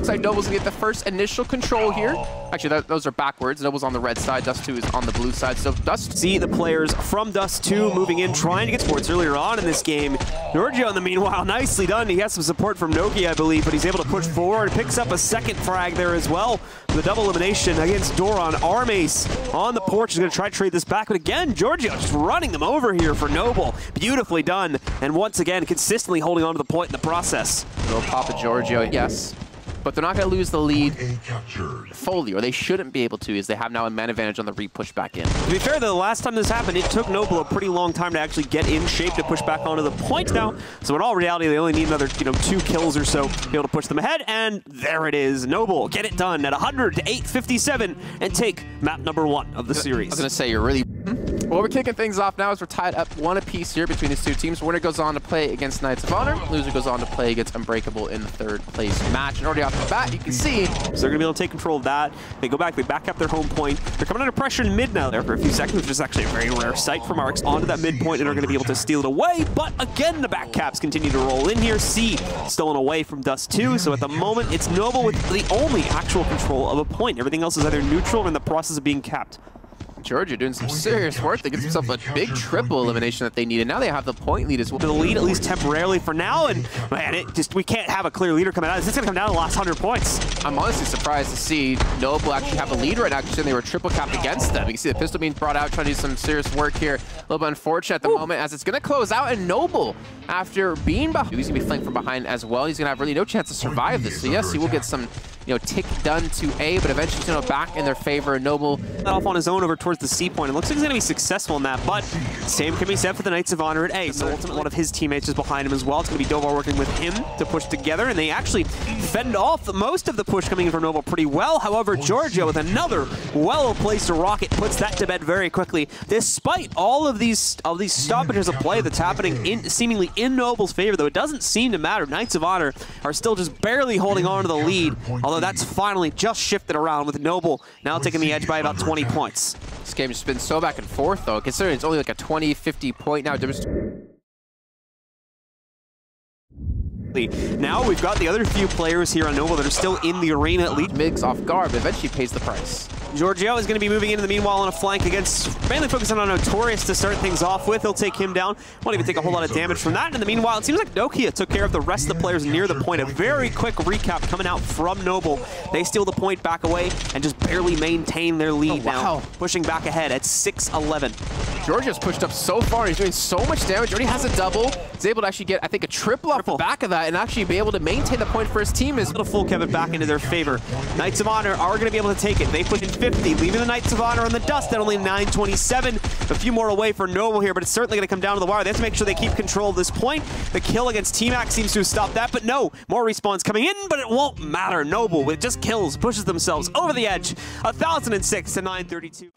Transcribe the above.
Looks like Noble's gonna get the first initial control here. Actually, those are backwards. Noble's on the red side, Dust2 is on the blue side. So Dust... See the players from Dust2 moving in, trying to get sports earlier on in this game. Giorgio, in the meanwhile, nicely done. He has some support from Noki, I believe, but he's able to push forward. Picks up a second frag there as well. The double elimination against Doron. Armace on the porch is going to try to trade this back, but again, Giorgio just running them over here for Noble. Beautifully done, and once again, consistently holding on to the point in the process. Little Papa Giorgio, yes. But they're not going to lose the lead fully, or they shouldn't be able to, as they have now a man advantage on the re-push back in. To be fair, though, the last time this happened, it took Noble a pretty long time to actually get in shape to push back onto the point now. So in all reality, they only need another 2 kills or so to be able to push them ahead, and there it is. Noble get it done at 100 to 857 and take map number 1 of the series. I was going to say, you're really... Well, we're kicking things off now as we're tied up 1 apiece here between these two teams. Winner goes on to play against Knights of Honor. Loser goes on to play against Unbreakable in the 3rd place match. And already off the bat, you can see... So they're going to be able to take control of that. They go back, they back up their home point. They're coming under pressure in mid now there for a few seconds, which is actually a very rare sight from Arx onto that mid point and are going to be able to steal it away. But again, the back caps continue to roll in here. C stolen away from Dust2. So at the moment, it's Noble with the only actual control of a point. Everything else is either neutral or in the process of being capped. Giorgio doing some serious work to get themselves a big triple elimination that they need, and now they have the point lead as well. The lead, at least temporarily for now, and man, we can't have a clear leader coming out. It's going to come down to the last 100 points. I'm honestly surprised to see Noble actually have a lead right now, considering they were triple capped against them. You can see the pistol being brought out, trying to do some serious work here. A little bit unfortunate at the moment, as it's going to close out, and Noble, after being behind, he's going to be flanked from behind as well. He's going to have really no chance to survive this. So yes, he will get some tick done to A, but eventually it's going to go back in their favor. Noble off on his own over towards the C point. It looks like he's going to be successful in that, but same can be said for the Knights of Honor at A. So ultimately one of his teammates is behind him as well. It's going to be Dovar working with him to push together, and they actually fend off most of the push coming in from Noble pretty well. However, Giorgio with another well-placed rocket puts that to bed very quickly. Despite all of these stoppages of play that's happening seemingly in Noble's favor, though it doesn't seem to matter. Knights of Honor are still just barely holding on to the lead, although that's finally just shifted around with Noble now taking the edge by about 20 points. This game has been so back and forth, though, considering it's only like a 20-50 point now difference. Now we've got the other few players here on Noble that are still in the arena at least. Migs off guard, but eventually pays the price. Giorgio is going to be moving into the meanwhile on a flank against, mainly focusing on Notorious to start things off with. He'll take him down. Won't even take a whole lot of damage from that. In the meanwhile, it seems like Nokia took care of the rest of the players near the point. A very quick recap coming out from Noble. They steal the point back away and just barely maintain their lead now. Pushing back ahead at 6-11. Giorgio's pushed up so far. He's doing so much damage. Already has a double. He's able to actually get, I think, a triple off the back of that and actually be able to maintain the point for his team. Is a full Kevin back into their favor. Knights of Honor are going to be able to take it. They push in 50, leaving the Knights of Honor on the dust at only 927. A few more away for Noble here, but it's certainly going to come down to the wire. They have to make sure they keep control of this point. The kill against T-Mac seems to have stopped that, but no, more respawns coming in, but it won't matter. Noble with just kills, pushes themselves over the edge. 1006 to 932.